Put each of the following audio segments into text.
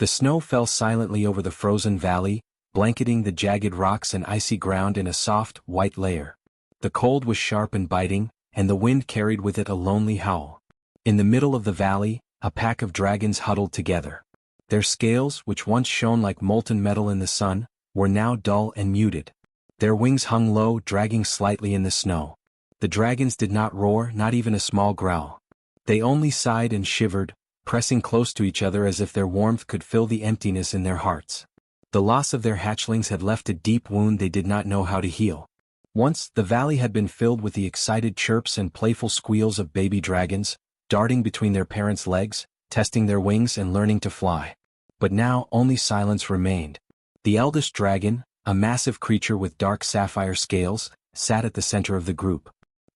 The snow fell silently over the frozen valley, blanketing the jagged rocks and icy ground in a soft, white layer. The cold was sharp and biting, and the wind carried with it a lonely howl. In the middle of the valley, a pack of dragons huddled together. Their scales, which once shone like molten metal in the sun, were now dull and muted. Their wings hung low, dragging slightly in the snow. The dragons did not roar, not even a small growl. They only sighed and shivered, pressing close to each other as if their warmth could fill the emptiness in their hearts. The loss of their hatchlings had left a deep wound they did not know how to heal. Once, the valley had been filled with the excited chirps and playful squeals of baby dragons, darting between their parents' legs, testing their wings and learning to fly. But now only silence remained. The eldest dragon, a massive creature with dark sapphire scales, sat at the center of the group.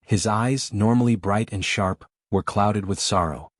His eyes, normally bright and sharp, were clouded with sorrow.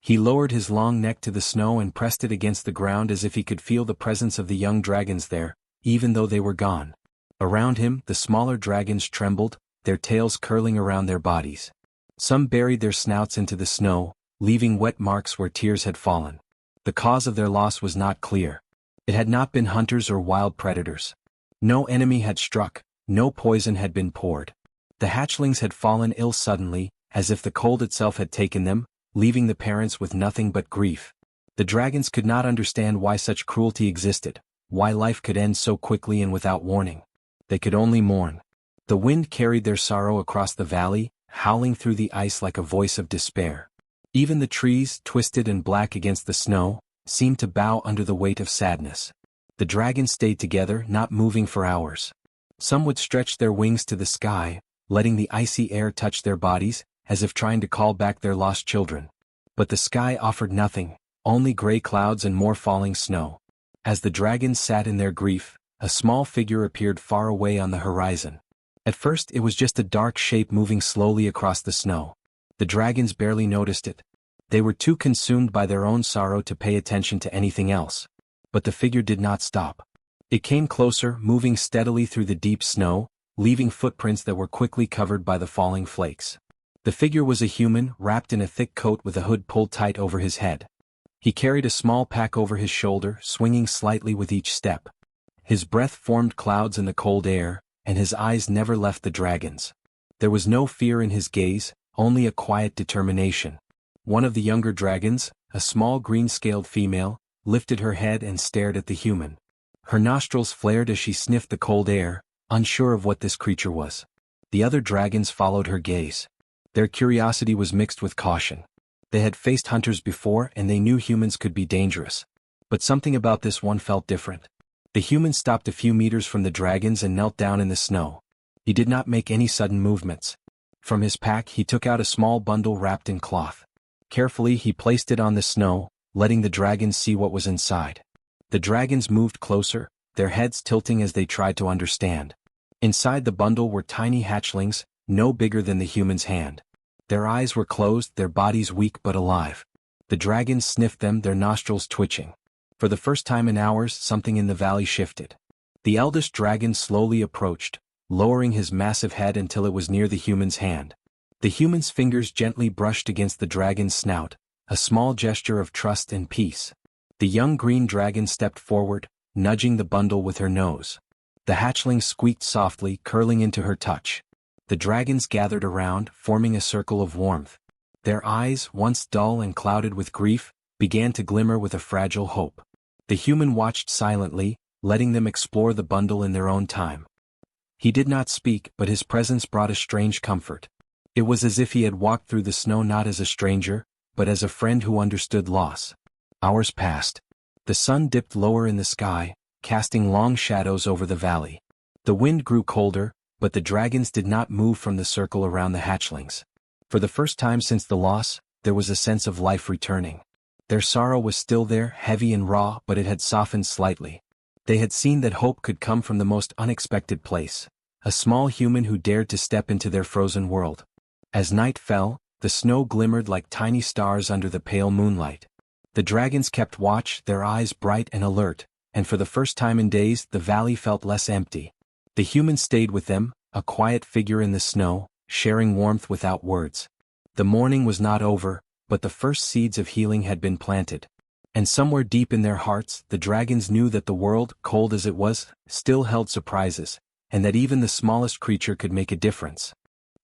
He lowered his long neck to the snow and pressed it against the ground as if he could feel the presence of the young dragons there, even though they were gone. Around him, the smaller dragons trembled, their tails curling around their bodies. Some buried their snouts into the snow, leaving wet marks where tears had fallen. The cause of their loss was not clear. It had not been hunters or wild predators. No enemy had struck, no poison had been poured. The hatchlings had fallen ill suddenly, as if the cold itself had taken them, leaving the parents with nothing but grief. The dragons could not understand why such cruelty existed, why life could end so quickly and without warning. They could only mourn. The wind carried their sorrow across the valley, howling through the ice like a voice of despair. Even the trees, twisted and black against the snow, seemed to bow under the weight of sadness. The dragons stayed together, not moving for hours. Some would stretch their wings to the sky, letting the icy air touch their bodies, as if trying to call back their lost children. But the sky offered nothing, only gray clouds and more falling snow. As the dragons sat in their grief, a small figure appeared far away on the horizon. At first it was just a dark shape moving slowly across the snow. The dragons barely noticed it. They were too consumed by their own sorrow to pay attention to anything else. But the figure did not stop. It came closer, moving steadily through the deep snow, leaving footprints that were quickly covered by the falling flakes. The figure was a human, wrapped in a thick coat with a hood pulled tight over his head. He carried a small pack over his shoulder, swinging slightly with each step. His breath formed clouds in the cold air, and his eyes never left the dragons. There was no fear in his gaze, only a quiet determination. One of the younger dragons, a small green-scaled female, lifted her head and stared at the human. Her nostrils flared as she sniffed the cold air, unsure of what this creature was. The other dragons followed her gaze. Their curiosity was mixed with caution. They had faced hunters before and they knew humans could be dangerous. But something about this one felt different. The human stopped a few meters from the dragons and knelt down in the snow. He did not make any sudden movements. From his pack he took out a small bundle wrapped in cloth. Carefully he placed it on the snow, letting the dragons see what was inside. The dragons moved closer, their heads tilting as they tried to understand. Inside the bundle were tiny hatchlings, no bigger than the human's hand. Their eyes were closed, their bodies weak but alive. The dragons sniffed them, their nostrils twitching. For the first time in hours, something in the valley shifted. The eldest dragon slowly approached, lowering his massive head until it was near the human's hand. The human's fingers gently brushed against the dragon's snout, a small gesture of trust and peace. The young green dragon stepped forward, nudging the bundle with her nose. The hatchling squeaked softly, curling into her touch. The dragons gathered around, forming a circle of warmth. Their eyes, once dull and clouded with grief, began to glimmer with a fragile hope. The human watched silently, letting them explore the bundle in their own time. He did not speak, but his presence brought a strange comfort. It was as if he had walked through the snow not as a stranger, but as a friend who understood loss. Hours passed. The sun dipped lower in the sky, casting long shadows over the valley. The wind grew colder, but the dragons did not move from the circle around the hatchlings. For the first time since the loss, there was a sense of life returning. Their sorrow was still there, heavy and raw, but it had softened slightly. They had seen that hope could come from the most unexpected place. A small human who dared to step into their frozen world. As night fell, the snow glimmered like tiny stars under the pale moonlight. The dragons kept watch, their eyes bright and alert, and for the first time in days the valley felt less empty. The human stayed with them, a quiet figure in the snow, sharing warmth without words. The mourning was not over, but the first seeds of healing had been planted. And somewhere deep in their hearts, the dragons knew that the world, cold as it was, still held surprises, and that even the smallest creature could make a difference.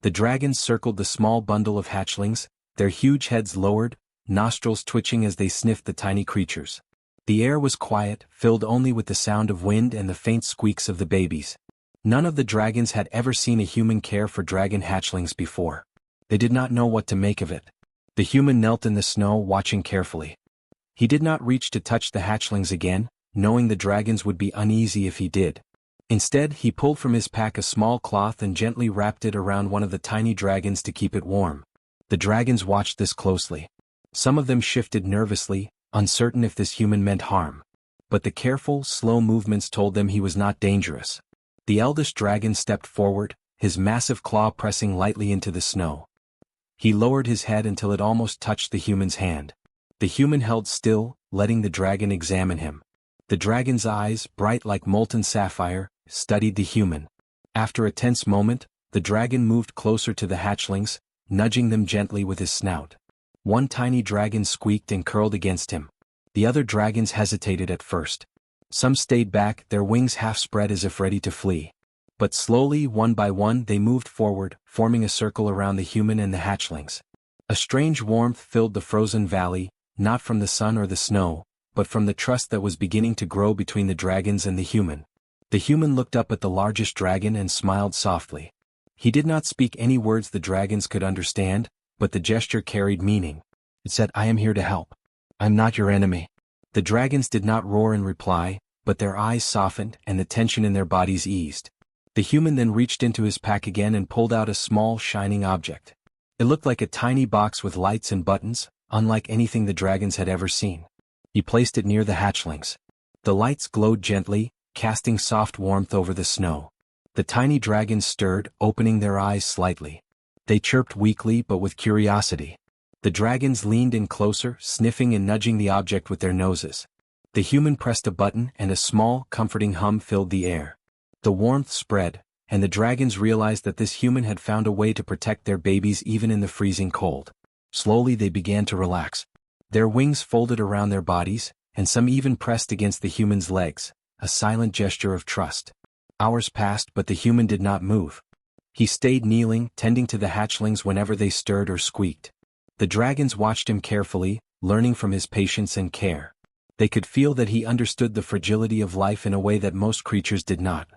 The dragons circled the small bundle of hatchlings, their huge heads lowered, nostrils twitching as they sniffed the tiny creatures. The air was quiet, filled only with the sound of wind and the faint squeaks of the babies. None of the dragons had ever seen a human care for dragon hatchlings before. They did not know what to make of it. The human knelt in the snow, watching carefully. He did not reach to touch the hatchlings again, knowing the dragons would be uneasy if he did. Instead, he pulled from his pack a small cloth and gently wrapped it around one of the tiny dragons to keep it warm. The dragons watched this closely. Some of them shifted nervously, uncertain if this human meant harm. But the careful, slow movements told them he was not dangerous. The eldest dragon stepped forward, his massive claw pressing lightly into the snow. He lowered his head until it almost touched the human's hand. The human held still, letting the dragon examine him. The dragon's eyes, bright like molten sapphire, studied the human. After a tense moment, the dragon moved closer to the hatchlings, nudging them gently with his snout. One tiny dragon squeaked and curled against him. The other dragons hesitated at first. Some stayed back, their wings half spread as if ready to flee. But slowly, one by one, they moved forward, forming a circle around the human and the hatchlings. A strange warmth filled the frozen valley, not from the sun or the snow, but from the trust that was beginning to grow between the dragons and the human. The human looked up at the largest dragon and smiled softly. He did not speak any words the dragons could understand, but the gesture carried meaning. It said, "I am here to help. I'm not your enemy." The dragons did not roar in reply, but their eyes softened and the tension in their bodies eased. The human then reached into his pack again and pulled out a small, shining object. It looked like a tiny box with lights and buttons, unlike anything the dragons had ever seen. He placed it near the hatchlings. The lights glowed gently, casting soft warmth over the snow. The tiny dragons stirred, opening their eyes slightly. They chirped weakly but with curiosity. The dragons leaned in closer, sniffing and nudging the object with their noses. The human pressed a button and a small, comforting hum filled the air. The warmth spread, and the dragons realized that this human had found a way to protect their babies even in the freezing cold. Slowly they began to relax. Their wings folded around their bodies, and some even pressed against the human's legs, a silent gesture of trust. Hours passed but the human did not move. He stayed kneeling, tending to the hatchlings whenever they stirred or squeaked. The dragons watched him carefully, learning from his patience and care. They could feel that he understood the fragility of life in a way that most creatures did not.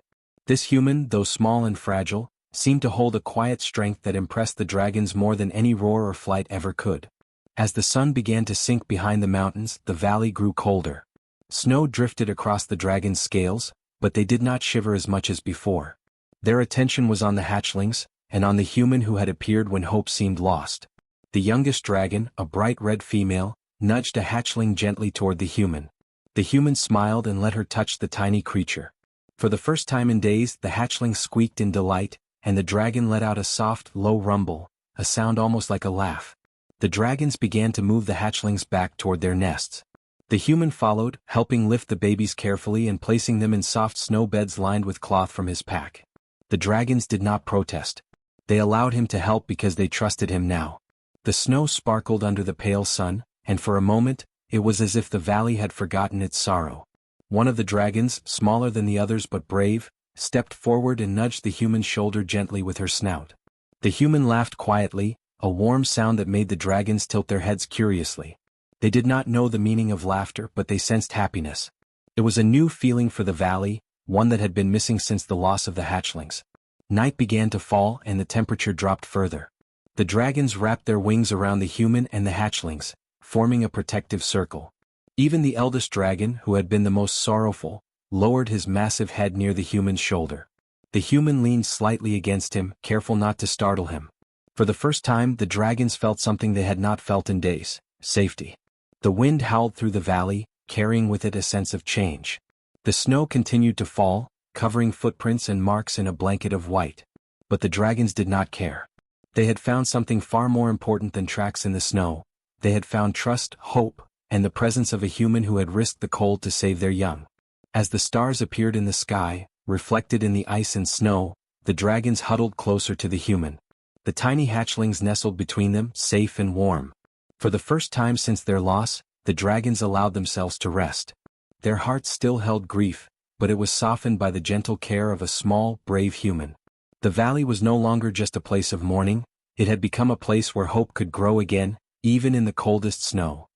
This human, though small and fragile, seemed to hold a quiet strength that impressed the dragons more than any roar or flight ever could. As the sun began to sink behind the mountains, the valley grew colder. Snow drifted across the dragons' scales, but they did not shiver as much as before. Their attention was on the hatchlings, and on the human who had appeared when hope seemed lost. The youngest dragon, a bright red female, nudged a hatchling gently toward the human. The human smiled and let her touch the tiny creature. For the first time in days, the hatchling squeaked in delight, and the dragon let out a soft, low rumble, a sound almost like a laugh. The dragons began to move the hatchlings back toward their nests. The human followed, helping lift the babies carefully and placing them in soft snow beds lined with cloth from his pack. The dragons did not protest. They allowed him to help because they trusted him now. The snow sparkled under the pale sun, and for a moment, it was as if the valley had forgotten its sorrow. One of the dragons, smaller than the others but brave, stepped forward and nudged the human's shoulder gently with her snout. The human laughed quietly, a warm sound that made the dragons tilt their heads curiously. They did not know the meaning of laughter, but they sensed happiness. It was a new feeling for the valley, one that had been missing since the loss of the hatchlings. Night began to fall and the temperature dropped further. The dragons wrapped their wings around the human and the hatchlings, forming a protective circle. Even the eldest dragon, who had been the most sorrowful, lowered his massive head near the human's shoulder. The human leaned slightly against him, careful not to startle him. For the first time, the dragons felt something they had not felt in days: safety. The wind howled through the valley, carrying with it a sense of change. The snow continued to fall, covering footprints and marks in a blanket of white. But the dragons did not care. They had found something far more important than tracks in the snow. They had found trust, hope, and the presence of a human who had risked the cold to save their young. As the stars appeared in the sky, reflected in the ice and snow, the dragons huddled closer to the human. The tiny hatchlings nestled between them, safe and warm. For the first time since their loss, the dragons allowed themselves to rest. Their hearts still held grief, but it was softened by the gentle care of a small, brave human. The valley was no longer just a place of mourning, it had become a place where hope could grow again, even in the coldest snow.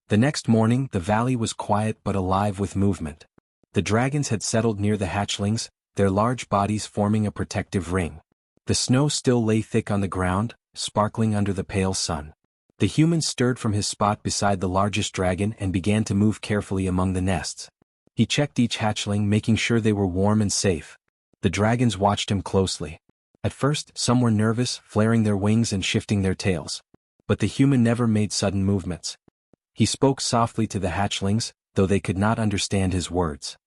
The next morning the valley was quiet but alive with movement. The dragons had settled near the hatchlings, their large bodies forming a protective ring. The snow still lay thick on the ground, sparkling under the pale sun. The human stirred from his spot beside the largest dragon and began to move carefully among the nests. He checked each hatchling, making sure they were warm and safe. The dragons watched him closely. At first, some were nervous, flaring their wings and shifting their tails. But the human never made sudden movements. He spoke softly to the hatchlings, though they could not understand his words.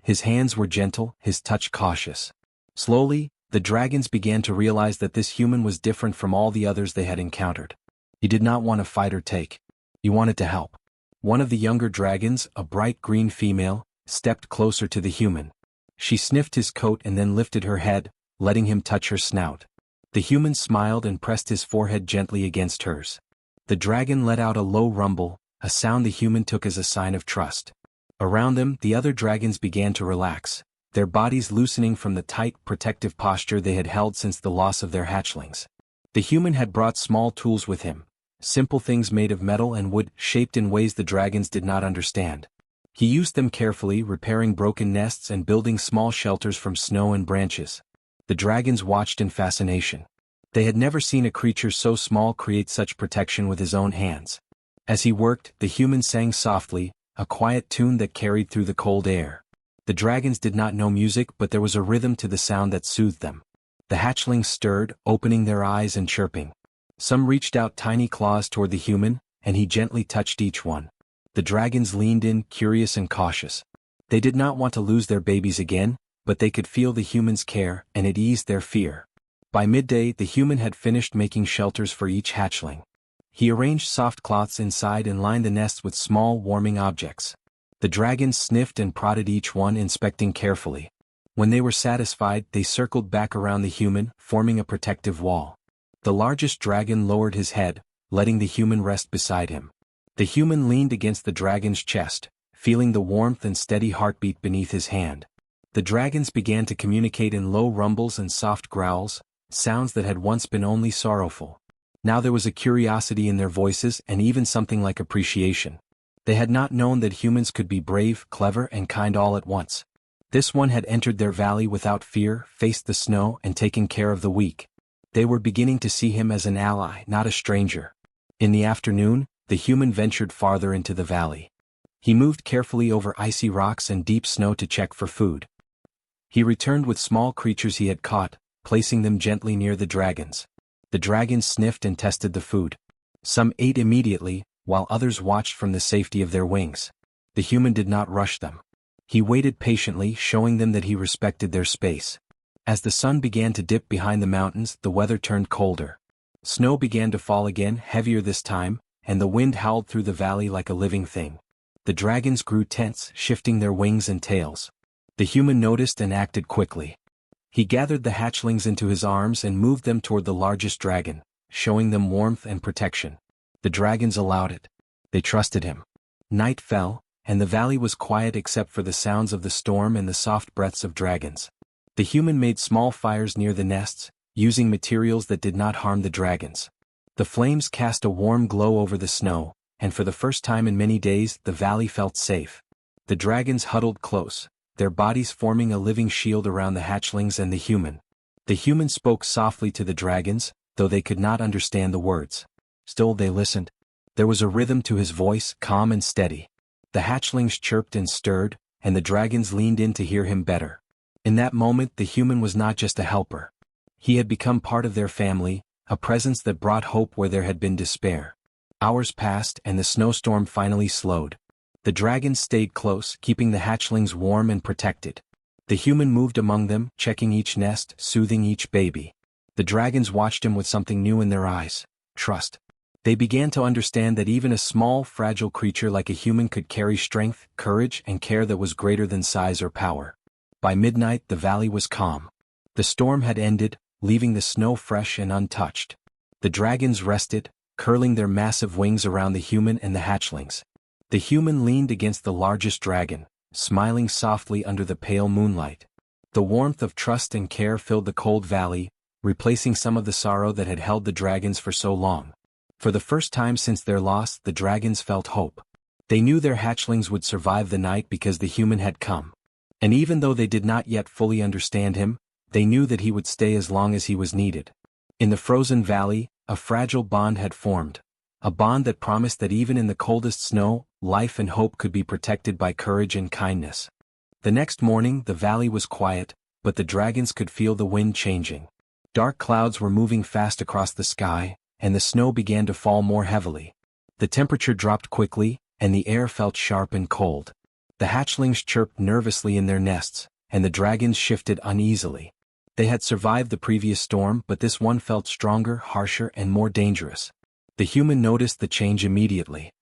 His hands were gentle, his touch cautious. Slowly, the dragons began to realize that this human was different from all the others they had encountered. He did not want to fight or take. He wanted to help. One of the younger dragons, a bright green female, stepped closer to the human. She sniffed his coat and then lifted her head, letting him touch her snout. The human smiled and pressed his forehead gently against hers. The dragon let out a low rumble, a sound the human took as a sign of trust. Around them, the other dragons began to relax, their bodies loosening from the tight, protective posture they had held since the loss of their hatchlings. The human had brought small tools with him, simple things made of metal and wood, shaped in ways the dragons did not understand. He used them carefully, repairing broken nests and building small shelters from snow and branches. The dragons watched in fascination. They had never seen a creature so small create such protection with his own hands. As he worked, the human sang softly, a quiet tune that carried through the cold air. The dragons did not know music, but there was a rhythm to the sound that soothed them. The hatchlings stirred, opening their eyes and chirping. Some reached out tiny claws toward the human, and he gently touched each one. The dragons leaned in, curious and cautious. They did not want to lose their babies again, but they could feel the human's care, and it eased their fear. By midday, the human had finished making shelters for each hatchling. He arranged soft cloths inside and lined the nests with small, warming objects. The dragons sniffed and prodded each one, inspecting carefully. When they were satisfied, they circled back around the human, forming a protective wall. The largest dragon lowered his head, letting the human rest beside him. The human leaned against the dragon's chest, feeling the warmth and steady heartbeat beneath his hand. The dragons began to communicate in low rumbles and soft growls, sounds that had once been only sorrowful. Now there was a curiosity in their voices and even something like appreciation. They had not known that humans could be brave, clever, and kind all at once. This one had entered their valley without fear, faced the snow, and taken care of the weak. They were beginning to see him as an ally, not a stranger. In the afternoon, the human ventured farther into the valley. He moved carefully over icy rocks and deep snow to check for food. He returned with small creatures he had caught, placing them gently near the dragons. The dragons sniffed and tested the food. Some ate immediately, while others watched from the safety of their wings. The human did not rush them. He waited patiently, showing them that he respected their space. As the sun began to dip behind the mountains, the weather turned colder. Snow began to fall again, heavier this time, and the wind howled through the valley like a living thing. The dragons grew tense, shifting their wings and tails. The human noticed and acted quickly. He gathered the hatchlings into his arms and moved them toward the largest dragon, showing them warmth and protection. The dragons allowed it. They trusted him. Night fell, and the valley was quiet except for the sounds of the storm and the soft breaths of dragons. The human made small fires near the nests, using materials that did not harm the dragons. The flames cast a warm glow over the snow, and for the first time in many days the valley felt safe. The dragons huddled close, their bodies forming a living shield around the hatchlings and the human. The human spoke softly to the dragons, though they could not understand the words. Still they listened. There was a rhythm to his voice, calm and steady. The hatchlings chirped and stirred, and the dragons leaned in to hear him better. In that moment the human was not just a helper. He had become part of their family, a presence that brought hope where there had been despair. Hours passed and the snowstorm finally slowed. The dragons stayed close, keeping the hatchlings warm and protected. The human moved among them, checking each nest, soothing each baby. The dragons watched him with something new in their eyes: trust. They began to understand that even a small, fragile creature like a human could carry strength, courage, and care that was greater than size or power. By midnight the valley was calm. The storm had ended, leaving the snow fresh and untouched. The dragons rested, curling their massive wings around the human and the hatchlings. The human leaned against the largest dragon, smiling softly under the pale moonlight. The warmth of trust and care filled the cold valley, replacing some of the sorrow that had held the dragons for so long. For the first time since their loss, the dragons felt hope. They knew their hatchlings would survive the night because the human had come. And even though they did not yet fully understand him, they knew that he would stay as long as he was needed. In the frozen valley, a fragile bond had formed. A bond that promised that even in the coldest snow, life and hope could be protected by courage and kindness. The next morning the valley was quiet, but the dragons could feel the wind changing. Dark clouds were moving fast across the sky, and the snow began to fall more heavily. The temperature dropped quickly, and the air felt sharp and cold. The hatchlings chirped nervously in their nests, and the dragons shifted uneasily. They had survived the previous storm, but this one felt stronger, harsher, and more dangerous. The human noticed the change immediately.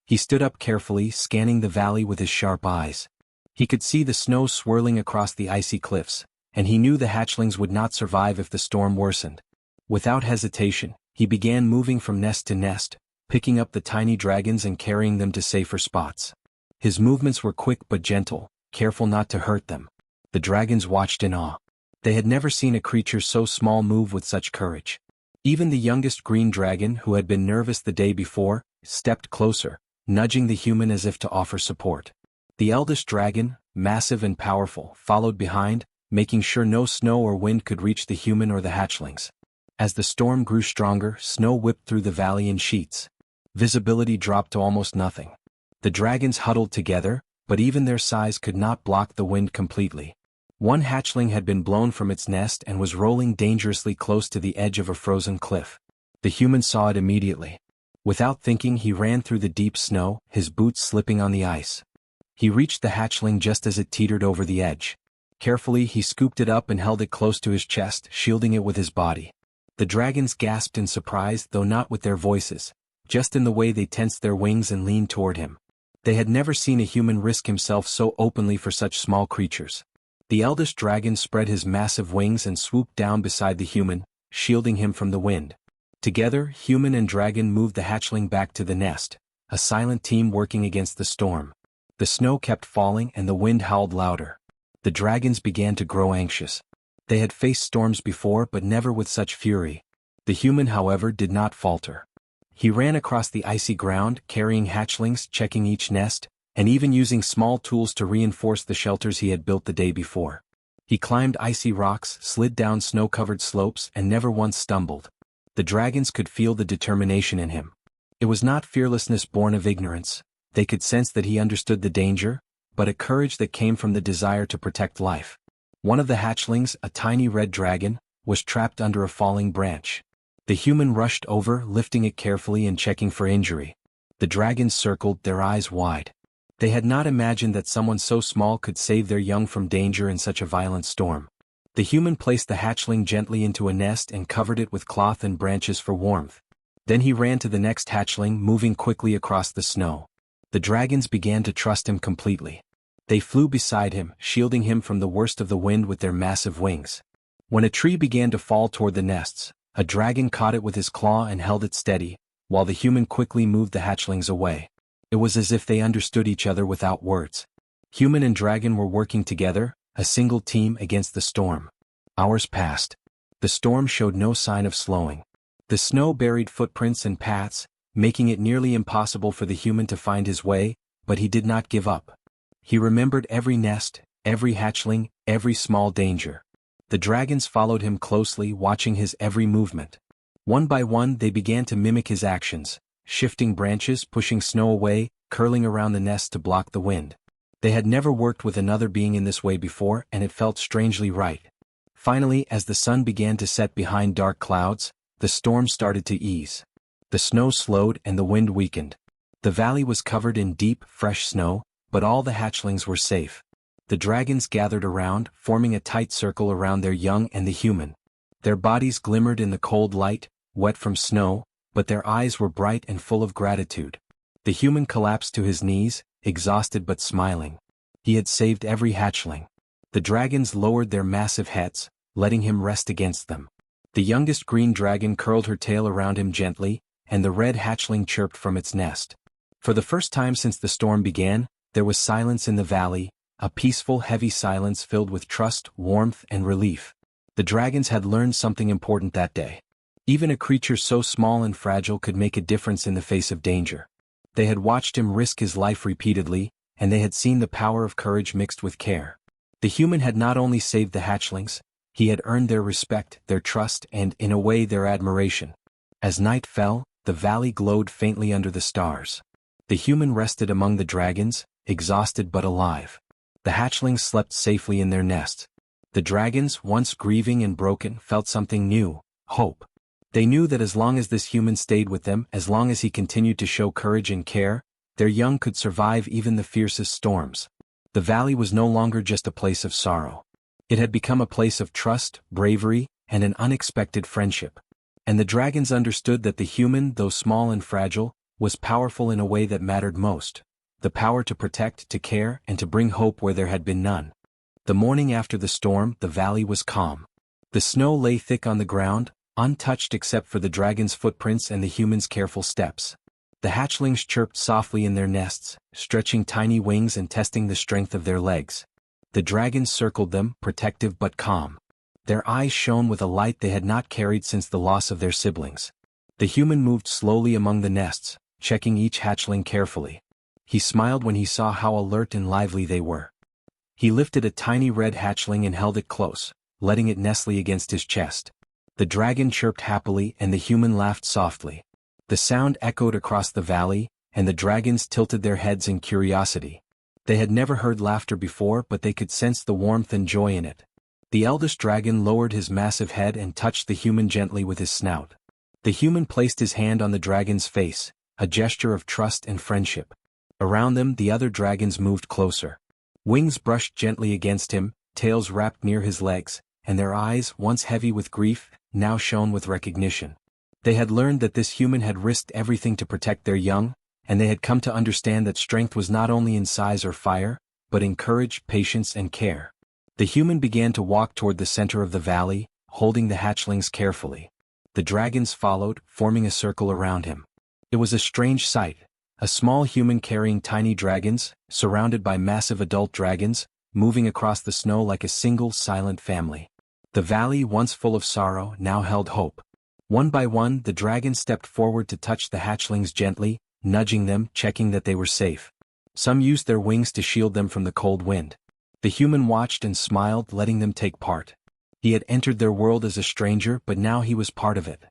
He stood up carefully, scanning the valley with his sharp eyes. He could see the snow swirling across the icy cliffs, and he knew the hatchlings would not survive if the storm worsened. Without hesitation, he began moving from nest to nest, picking up the tiny dragons and carrying them to safer spots. His movements were quick but gentle, careful not to hurt them. The dragons watched in awe. They had never seen a creature so small move with such courage. Even the youngest green dragon, who had been nervous the day before, stepped closer, nudging the human as if to offer support. The eldest dragon, massive and powerful, followed behind, making sure no snow or wind could reach the human or the hatchlings. As the storm grew stronger, snow whipped through the valley in sheets. Visibility dropped to almost nothing. The dragons huddled together, but even their size could not block the wind completely. One hatchling had been blown from its nest and was rolling dangerously close to the edge of a frozen cliff. The human saw it immediately. Without thinking, he ran through the deep snow, his boots slipping on the ice. He reached the hatchling just as it teetered over the edge. Carefully, he scooped it up and held it close to his chest, shielding it with his body. The dragons gasped in surprise, though not with their voices, just in the way they tensed their wings and leaned toward him. They had never seen a human risk himself so openly for such small creatures. The eldest dragon spread his massive wings and swooped down beside the human, shielding him from the wind. Together, human and dragon moved the hatchling back to the nest, a silent team working against the storm. The snow kept falling and the wind howled louder. The dragons began to grow anxious. They had faced storms before, but never with such fury. The human, however, did not falter. He ran across the icy ground, carrying hatchlings, checking each nest, and even using small tools to reinforce the shelters he had built the day before. He climbed icy rocks, slid down snow-covered slopes, and never once stumbled. The dragons could feel the determination in him. It was not fearlessness born of ignorance. They could sense that he understood the danger, but a courage that came from the desire to protect life. One of the hatchlings, a tiny red dragon, was trapped under a falling branch. The human rushed over, lifting it carefully and checking for injury. The dragons circled, their eyes wide. They had not imagined that someone so small could save their young from danger in such a violent storm. The human placed the hatchling gently into a nest and covered it with cloth and branches for warmth. Then he ran to the next hatchling, moving quickly across the snow. The dragons began to trust him completely. They flew beside him, shielding him from the worst of the wind with their massive wings. When a tree began to fall toward the nests, a dragon caught it with his claw and held it steady, while the human quickly moved the hatchlings away. It was as if they understood each other without words. Human and dragon were working together, a single team against the storm. Hours passed. The storm showed no sign of slowing. The snow buried footprints and paths, making it nearly impossible for the human to find his way, but he did not give up. He remembered every nest, every hatchling, every small danger. The dragons followed him closely, watching his every movement. One by one they began to mimic his actions, shifting branches, pushing snow away, curling around the nest to block the wind. They had never worked with another being in this way before, and it felt strangely right. Finally, as the sun began to set behind dark clouds, the storm started to ease. The snow slowed and the wind weakened. The valley was covered in deep, fresh snow, but all the hatchlings were safe. The dragons gathered around, forming a tight circle around their young and the human. Their bodies glimmered in the cold light, wet from snow, but their eyes were bright and full of gratitude. The human collapsed to his knees, exhausted but smiling. He had saved every hatchling. The dragons lowered their massive heads, letting him rest against them. The youngest green dragon curled her tail around him gently, and the red hatchling chirped from its nest. For the first time since the storm began, there was silence in the valley, a peaceful, heavy silence filled with trust, warmth, and relief. The dragons had learned something important that day. Even a creature so small and fragile could make a difference in the face of danger. They had watched him risk his life repeatedly, and they had seen the power of courage mixed with care. The human had not only saved the hatchlings, he had earned their respect, their trust, and, in a way, their admiration. As night fell, the valley glowed faintly under the stars. The human rested among the dragons, exhausted but alive. The hatchlings slept safely in their nests. The dragons, once grieving and broken, felt something new, hope. They knew that as long as this human stayed with them, as long as he continued to show courage and care, their young could survive even the fiercest storms. The valley was no longer just a place of sorrow. It had become a place of trust, bravery, and an unexpected friendship. And the dragons understood that the human, though small and fragile, was powerful in a way that mattered most. The power to protect, to care, and to bring hope where there had been none. The morning after the storm, the valley was calm. The snow lay thick on the ground, untouched except for the dragon's footprints and the human's careful steps. The hatchlings chirped softly in their nests, stretching tiny wings and testing the strength of their legs. The dragons circled them, protective but calm. Their eyes shone with a light they had not carried since the loss of their siblings. The human moved slowly among the nests, checking each hatchling carefully. He smiled when he saw how alert and lively they were. He lifted a tiny red hatchling and held it close, letting it nestle against his chest. The dragon chirped happily and the human laughed softly. The sound echoed across the valley, and the dragons tilted their heads in curiosity. They had never heard laughter before, but they could sense the warmth and joy in it. The eldest dragon lowered his massive head and touched the human gently with his snout. The human placed his hand on the dragon's face, a gesture of trust and friendship. Around them, the other dragons moved closer. Wings brushed gently against him, tails wrapped near his legs, and their eyes, once heavy with grief, now shone with recognition. They had learned that this human had risked everything to protect their young, and they had come to understand that strength was not only in size or fire, but in courage, patience, and care. The human began to walk toward the center of the valley, holding the hatchlings carefully. The dragons followed, forming a circle around him. It was a strange sight, a small human carrying tiny dragons, surrounded by massive adult dragons, moving across the snow like a single, silent family. The valley, once full of sorrow, now held hope. One by one, the dragons stepped forward to touch the hatchlings gently, nudging them, checking that they were safe. Some used their wings to shield them from the cold wind. The human watched and smiled, letting them take part. He had entered their world as a stranger, but now he was part of it.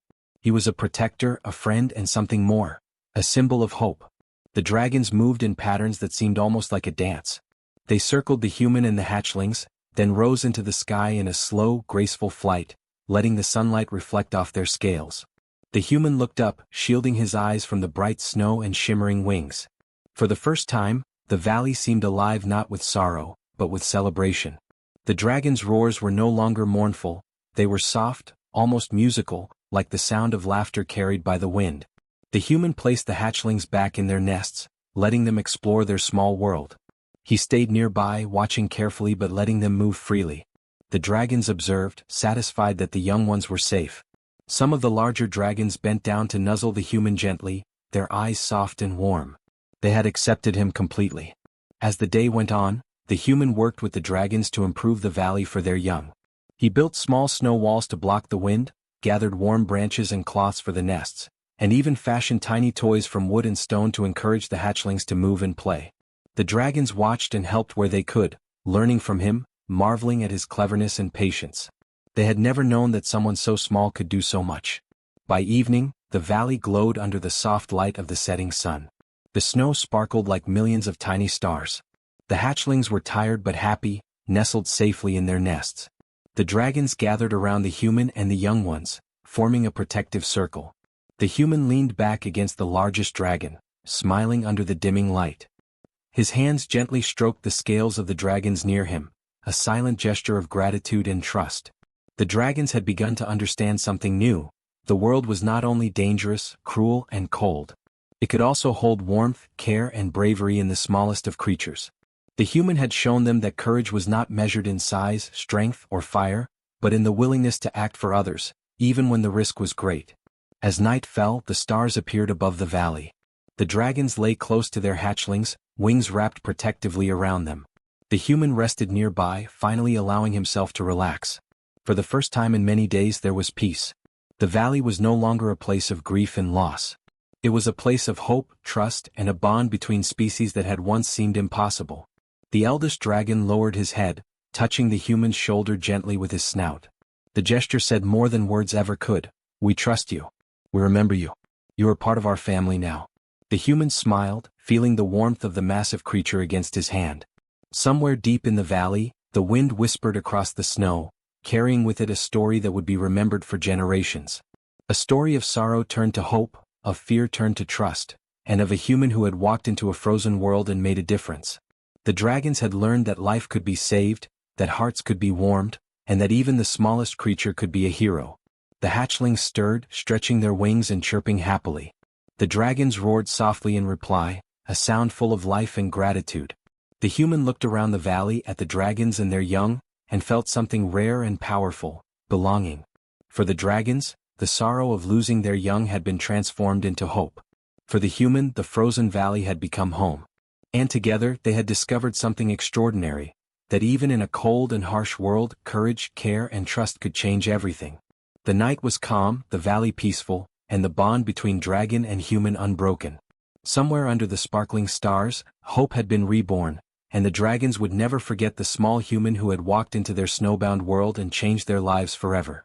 He was a protector, a friend, and something more, a symbol of hope. The dragons moved in patterns that seemed almost like a dance. They circled the human and the hatchlings, then rose into the sky in a slow, graceful flight, letting the sunlight reflect off their scales. The human looked up, shielding his eyes from the bright snow and shimmering wings. For the first time, the valley seemed alive not with sorrow, but with celebration. The dragons' roars were no longer mournful, they were soft, almost musical, like the sound of laughter carried by the wind. The human placed the hatchlings back in their nests, letting them explore their small world. He stayed nearby, watching carefully but letting them move freely. The dragons observed, satisfied that the young ones were safe. Some of the larger dragons bent down to nuzzle the human gently, their eyes soft and warm. They had accepted him completely. As the day went on, the human worked with the dragons to improve the valley for their young. He built small snow walls to block the wind, gathered warm branches and cloths for the nests, and even fashioned tiny toys from wood and stone to encourage the hatchlings to move and play. The dragons watched and helped where they could, learning from him, marveling at his cleverness and patience. They had never known that someone so small could do so much. By evening, the valley glowed under the soft light of the setting sun. The snow sparkled like millions of tiny stars. The hatchlings were tired but happy, nestled safely in their nests. The dragons gathered around the human and the young ones, forming a protective circle. The human leaned back against the largest dragon, smiling under the dimming light. His hands gently stroked the scales of the dragons near him, a silent gesture of gratitude and trust. The dragons had begun to understand something new. The world was not only dangerous, cruel, and cold. It could also hold warmth, care, and bravery in the smallest of creatures. The human had shown them that courage was not measured in size, strength, or fire, but in the willingness to act for others, even when the risk was great. As night fell, the stars appeared above the valley. The dragons lay close to their hatchlings, wings wrapped protectively around them. The human rested nearby, finally allowing himself to relax. For the first time in many days there was peace. The valley was no longer a place of grief and loss. It was a place of hope, trust, and a bond between species that had once seemed impossible. The eldest dragon lowered his head, touching the human's shoulder gently with his snout. The gesture said more than words ever could. "We trust you. We remember you. You are part of our family now." The human smiled, feeling the warmth of the massive creature against his hand. Somewhere deep in the valley, the wind whispered across the snow, carrying with it a story that would be remembered for generations. A story of sorrow turned to hope, of fear turned to trust, and of a human who had walked into a frozen world and made a difference. The dragons had learned that life could be saved, that hearts could be warmed, and that even the smallest creature could be a hero. The hatchlings stirred, stretching their wings and chirping happily. The dragons roared softly in reply, a sound full of life and gratitude. The human looked around the valley at the dragons and their young, and felt something rare and powerful: belonging. For the dragons, the sorrow of losing their young had been transformed into hope. For the human, the frozen valley had become home. And together they had discovered something extraordinary, that even in a cold and harsh world, courage, care, and trust could change everything. The night was calm, the valley peaceful, and the bond between dragon and human unbroken. Somewhere under the sparkling stars, hope had been reborn, and the dragons would never forget the small human who had walked into their snowbound world and changed their lives forever.